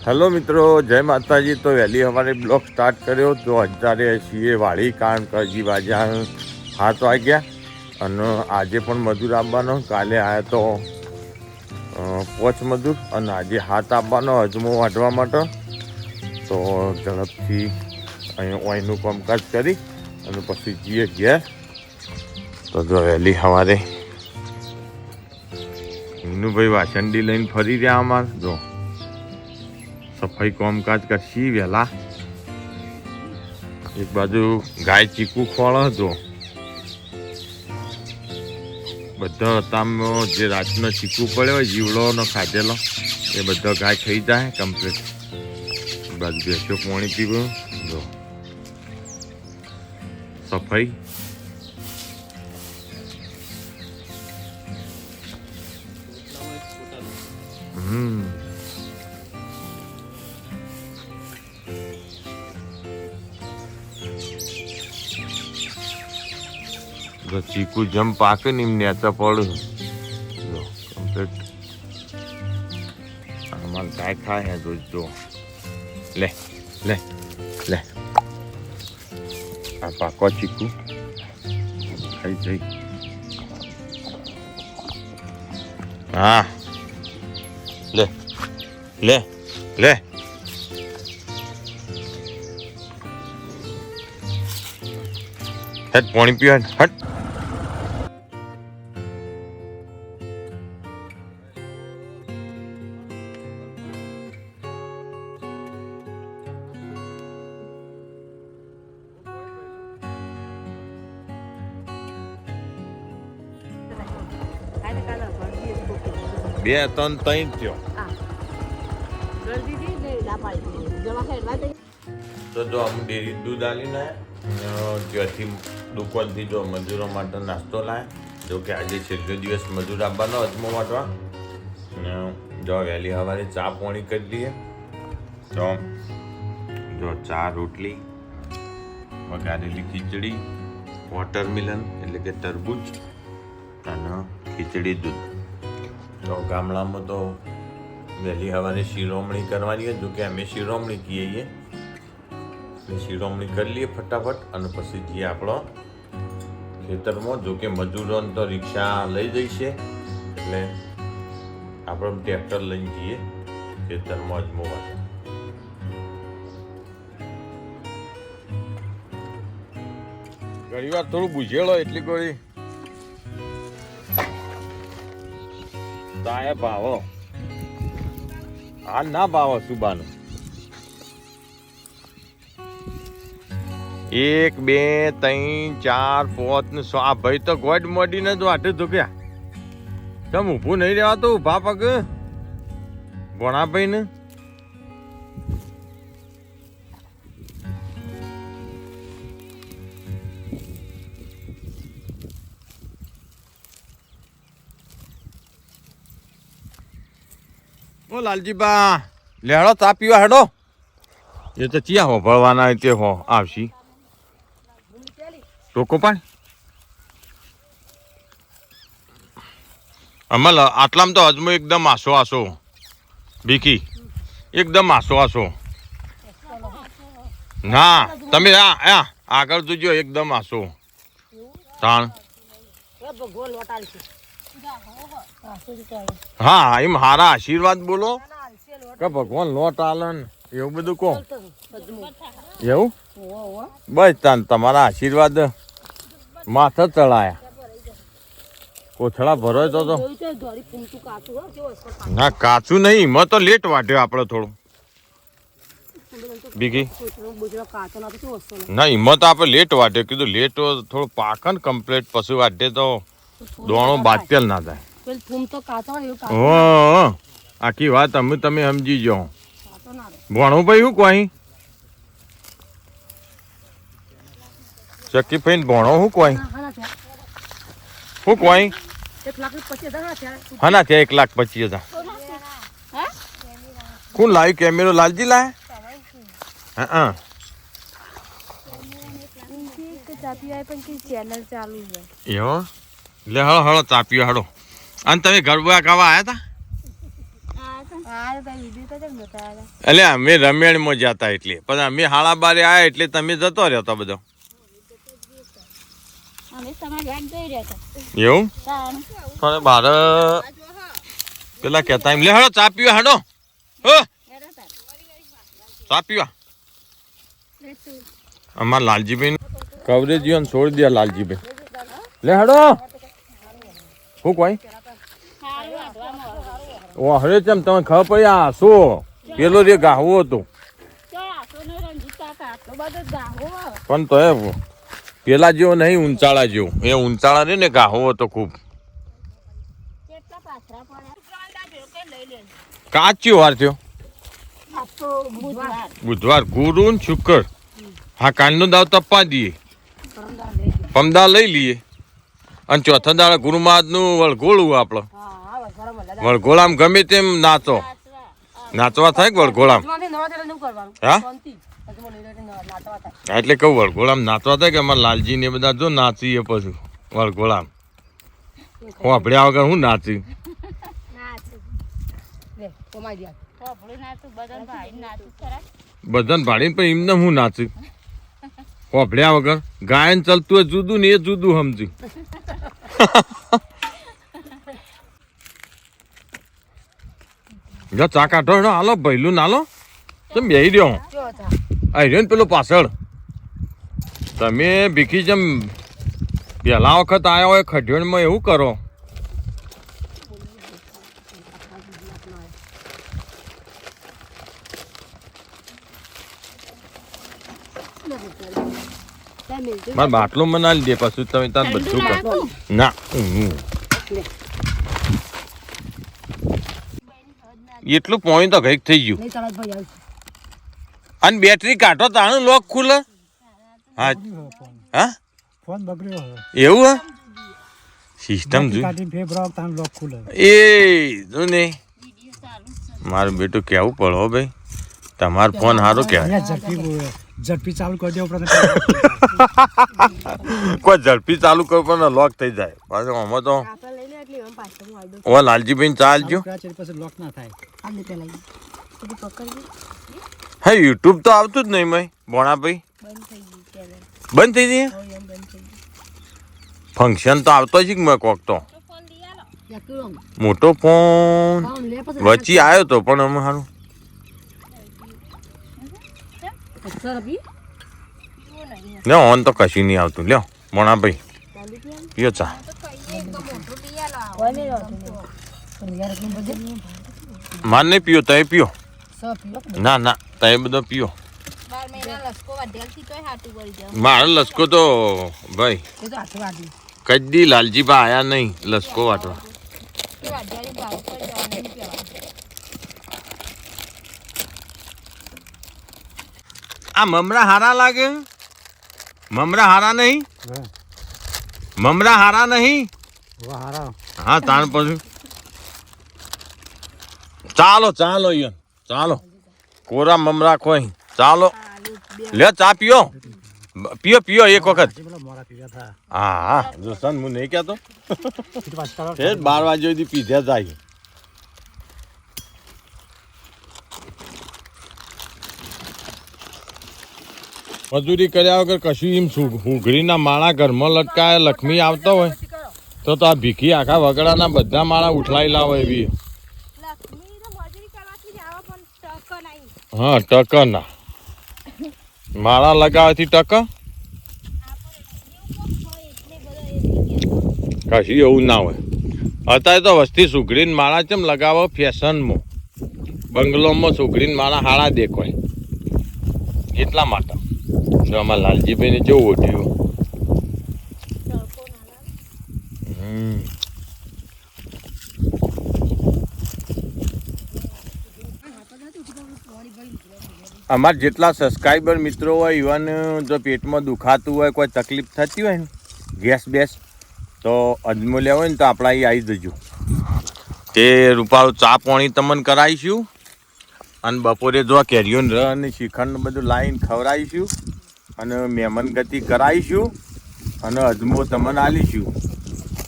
Hello મિત્રો, જય માતાજી। તો વહેલી સવારે બ્લોગ સ્ટાર્ટ કર્યો તો અત્યારે છીએ વાળી, કારણ કે હજી વાગ્યા 7 વાગ્યા અને આજે પણ મજૂર આવવાનો। કાલે આવ્યા તો 5 મજૂર અને આજે 7 આવવાનો અજમો વાઢવા માટે। તો ઝડપથી અહીંનું કામકાજ કરી અને પછી જઈએ ઘેર। તો જો વહેલી સવારે હિનુભાઈ વાસંડી લઈને ફરી રહ્યા અમારે। જો સફાઈ કામકાજ કરશી વહેલા। એક બાજુ ગાય ચીકુ ખોળે, જો બધા અતામાં જે રાતનો ચીકુ પડ્યો હોય જીવડોનો ખાધેલો એ બધો ગાય ખાઈ જાય કમ્પ્લીટ। એક બાજુ ભેંસો પાણી પીવું, જો સફાઈ। જો ચીકુ જમ પાકે ને એમ નેચા પડે, જો કમ્પ્લીટ આમાં ગાય ખાય હે। જો લે લે લે આ પાકો ચીકુ ખાઈ જઈ। હા લે લે લે હટ પાણી પીવા હટ। બે ત્રણ ત્રણ થયો તો જો અમે ડેરી દૂધ આલીને ત્યાંથી દુકાનથી જો મજૂરો માટે નાસ્તો લાવ્યા। જો કે આજે છેલ્લો દિવસ મજૂર આવવાનો અજમો વાટવા। અને જો વહેલી સવારે ચા પાણી કરી દઈએ। તો જો ચા રોટલી, વઘારેલી ખીચડી, વોટરમેલન એટલે કે તરબૂચ અને ખીચડી દૂધ। તો ગામડામાં તો વહેલી સવારે શિરોમણી કરવાની હોય, જો કે અમે શિરોમણી કહીએ એટલે શિરોમણી કરી લઈએ ફટાફટ અને પછી જઈએ આપણો ખેતરમાં। જો કે મજૂરોને તો રિક્ષા લઈ જઈશે એટલે આપણે ટ્રેક્ટર લઈને જઈએ ખેતરમાં અજમો વાટવા। ઘણી વાર થોડું બુઝેલો એટલી કોઈ તાય ભાવો હાલ ના ભાવો સુબાનું 1 2 3 4 5 ને 6 આ ભાઈ તો ગોડ મોડીને જ વાટે તો ક્યાં તમ ઊભું નહીં રહેવાતું ઉભા પગ ભણા ભાઈ ને। ઓ લાલજીબા લેડો ચા પીવા હેડો। એ તો ચિયા હો ભળવાના હોય તે હો આવશી ટોકો પાણી અમલ આટલામાં તો અજમો એકદમ આસો આસો બીકી એકદમ આસો આસો ના તમે આગળ જોજો એકદમ આસો તાણ હા એમ હારા આશીર્વાદ બોલો કે ભગવાન લોટ આલન એવું બધું કહો એવું બસ તાન તમારા આશીર્વાદ માથે ચડાયા કોથળા ભરો તો ના કાચું નહીં મેં તો લેટ વાટ્યો આપણે થોડું બીગી ના હિંમત તો આપણે લેટ વાટ્યો કીધું લેટ થોડું પાકન કમ્પ્લીટ પછી વાટે તો દોણો બાતેલ ના થાય। આખી વાત અમે તમે સમજી જાઓ ભણું ભાઈ શું કોઈ ચકી ભાઈ ભણો શું કોઈ શું કોઈ હા ના ત્યાં 1,25,000 કોણ લાવ્યું કેમેરો લાલજી લાયા હા એવો લે હળો હળો ચા પીવા હળો। અને તમે ગરબા ગાવા આવ્યા હતા? એટલે અમે રમેણમાં જતા એટલે પણ અમે 12:30 આવ્યા એટલે તમે જતો રહ્યો તો બધો એવું પણ બાર પેલા કહેતા એમ લે હાડો ચા પીવા હાડો ચા પીવા અમાર લાલજીભાઈ કવરેજ છોડી દે લાલજીભાઈ લે હાડો શું કોઈ ઓ હરે ચમ તમે ખબર પડી આ શું પેલો રે ગાહવો હતો પણ તો એ પેલા જેવો નહીં ઊંચાળા જેવો એ ઊંચાળા રે ને ગાહવો હતો ખૂબ કાચી વાર થયો બુધવાર ગુરુ ને શુક્ર હા કાલનો દાવ તપવા દઈએ પમદા લઈ લઈએ અને ચોથા દાડા ગુરુ મહારાજ નું વળઘોળવું આપડે વળઘોળામ ગમે તેમ નાચો નાચવા થાય વળઘોળામ હા એટલે કહું વળઘોળામ નાચવા થાય કે અમારા લાલજી ને બધા જો નાચીએ પછી વળઘોળામ હોભળ્યા વગર હું નાચી બધાને ભાડીને પણ એમને હું નાચી હોભળ્યા વગર ગાયન ચાલતું હોય જુદું ને એ જુદું સમજી જો ચા કાઢો હાલો ભૈલું નાલો તમે બેહી રહ્યો આ રહ્યો ને પેલો પાછળ તમે ભીખી જેમ પહેલા વખત આવ્યા હોય ખડ્યોણમાં એવું કરો મારે બાટલો બનાવી દે પાછું તમે તાર બધું કરો ના એટલું પોઈન્ટ તો ઘઈક થઈ ગયું અને બેટરી કાઢો તાણું લોક ખુલે હા હા ફોન બગડ્યો એવું હે સિસ્ટમ જો એ જો ને મારું બેટું કેવું પડો ભાઈ તમારો ફોન સારો કહેવાય ઝડપી ચાલુ કરી દેવો કોઈ ઝડપી ચાલુ કરો પણ લોક થઈ જાય પાછું આમાં તો ઓ લાલજીભાઈ ચાલજો હા યુટ્યુબ તો આવતું જ નહીં મેં ભોણાભાઈ બંધ થઈ જઈએ ફંક્શન તો આવતો જ મેં કોક તો મોટો ફોન વચ્ચે આવ્યો તો પણ અમે સારું લે ઓન તો કશું નહીં આવતું લ્યો ભોણાભાઈ પીઓ ચા માર નહીં પીઓ તમે પીઓ ના ના તમે બધો પીઓ મારો લસકો તો ભાઈ કદી લાલજીભા આયા નહીં લસકો વાટવા આ મમરા હારા લાગે મમરા હારા નહીં મમરા હારા નહીં હા તાણ પછી ચાલો ચાલો યન ચાલો કોરા મમરા ખોઈ ચાલો લે ચા પીઓ પીઓ પીઓ એક વખત હા હા જો સન હું નહીં કહેતો 12 વાગ્યા સુધી પીધા જાય મજૂરી કર્યા વગર કશું એમ હુઘડીના માળા ઘરમાં લટકાયા લક્ષ્મી આવતા હોય તો આ ભીખી આખા વગડાના બધા માળા ઉઠલાઈ લાવે એવી હા ટક ના માળા લગાવવાથી ટક કશું એવું ના હોય અત્યારે તો વસ્તી સુઘડીને માળા કેમ લગાવો ફેશનમાં બંગલોમાં સુઘડીને માળા હાળા દેખાય એટલા માટે અમારા લાલજીભાઈ ને કેવું ઓઢ્યું અમારા જેટલા સબસ્ક્રાઈબર મિત્રો હોય ઇવન જો પેટમાં દુખાતું હોય કોઈ તકલીફ થતી હોય ને ગેસ બેસ તો અજમો લેવો હોય ને તો આપણા અહીં આવી જજો તે રૂપાળું ચા પાણી તમને કરાવીશું અને બપોરે જો કેરીઓન ર અને શ્રીખંડ બધું લાવીને ખવડાવીશું અને મહેમાન ગતિ કરાવીશું અને અજમો તમને આલીશું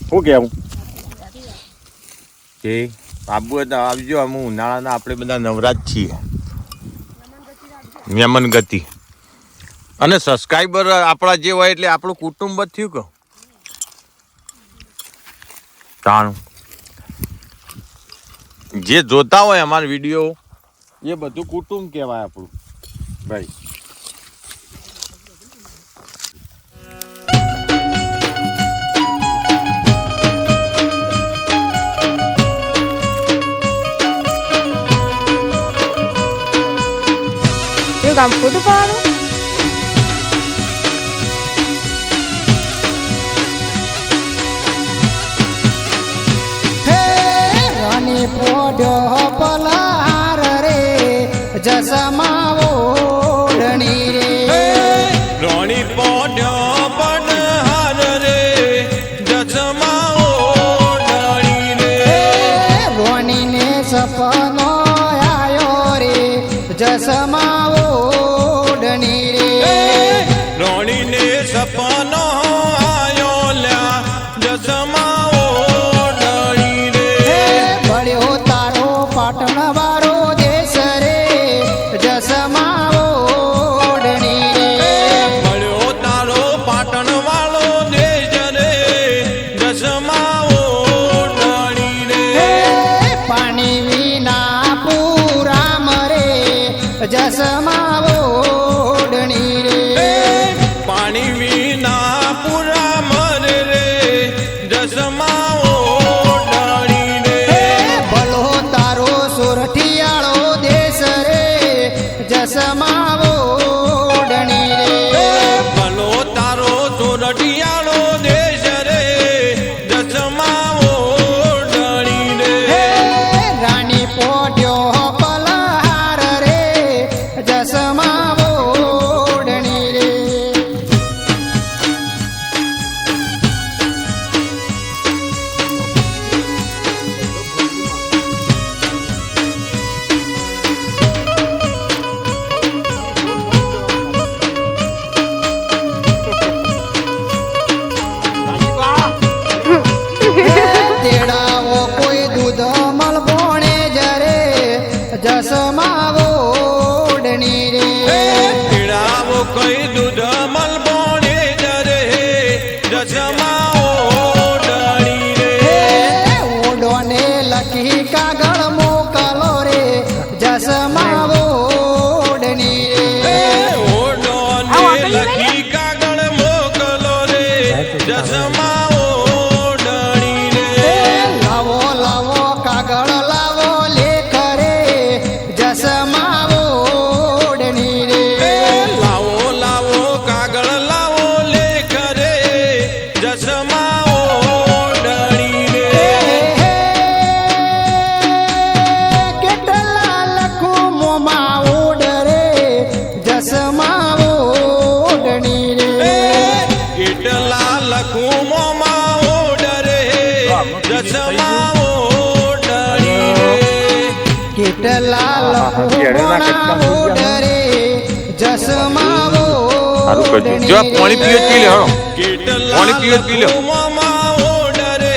શું કહેવું કે આબુ હોય તો આવજો. અમે ઉનાળાના આપણે બધા નવરાજ છીએ. યમન ગતિ અને સબસ્ક્રાઈબર આપણા જે હોય એટલે આપણું કુટુંબ જ થયું કે તાણું જે જોતા હોય અમારા વિડીયો એ બધું કુટુંબ કહેવાય આપણું ભાઈ. ગામ ખોટું પાડું રાની પોડ્યો પલાર રે જસમાવો ઓઢણી રે રોણી પોડ્યો પનહાર રે જસમા ઓઢણી રે રોની ને સપનો આયો રે જસમાવો ઓઢણી રે રોણી ને સપનો આયો લ્યા જસમા ઓઢણી રે બળ્યો તારો પાટણ વાળો દેશ રે જસમાવો ઓઢણી રે મળ્યો તારો પાટણ વાળો દેશ રે જસમા ઓઢણી રે પાણી વિના પૂરામ રે જસમાવો ઓઢણી રે પાણી વિના પૂરા મરે રે જસમા ઓઢણી રે ભલો તારો સુરઠિયાળો દેશ રે જસમાવો ઓઢણી રે ભલો તારો સોરઠિયાળો દેશ રે જસમા ઓઢણી રે રાણી પોટ્યો પલહાર રે જસમાવો ઓઢણી રે તેડાવો કોઈ દૂધ મલભોણે જરે જસમાવો ઓઢણી રે પીડાવો કઈ દૂધ મલબોણે જરે જસમા ઓઢણી રે ઓઢોને લખી કાગળ મોકલો રે જસમાવો ઓઢણી રે ઓઢોને લખી કાગળ મોકલો રે જસમા ઓઢણી રે લાવો લાવો કાગળ લાવો લેખ રે જસમાવો ઓઢણી રે લાવો લાવો કાગળ લાવો લેખ રે જસમા ઓઢણી રે કેટલા લખું મોમાં ઓઢ રે જસમાવો ઓઢણી રે કેટલા લખું મોમાં ઓઢ રે જસમા ઓઢણી રે કેટલા લખું મોમાં ઓઢ રે જસમાવો જો પાણી પીઓ પી લે હળો કેટલા પાણી પીઓ પી લો. લખું મોમાં ઓઢ રે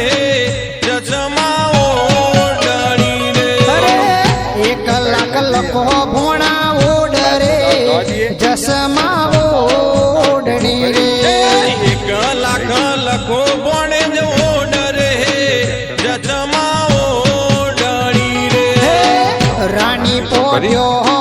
જસમા ઓઢણી રે અરે 1 લાખ લખો ભોણા ઓઢ રે જસમાવો ઓઢણી રે 1 લાખ લખો બોણે જ ઓઢ રે જસમા ઓઢણી રે રાણી પોટ્યો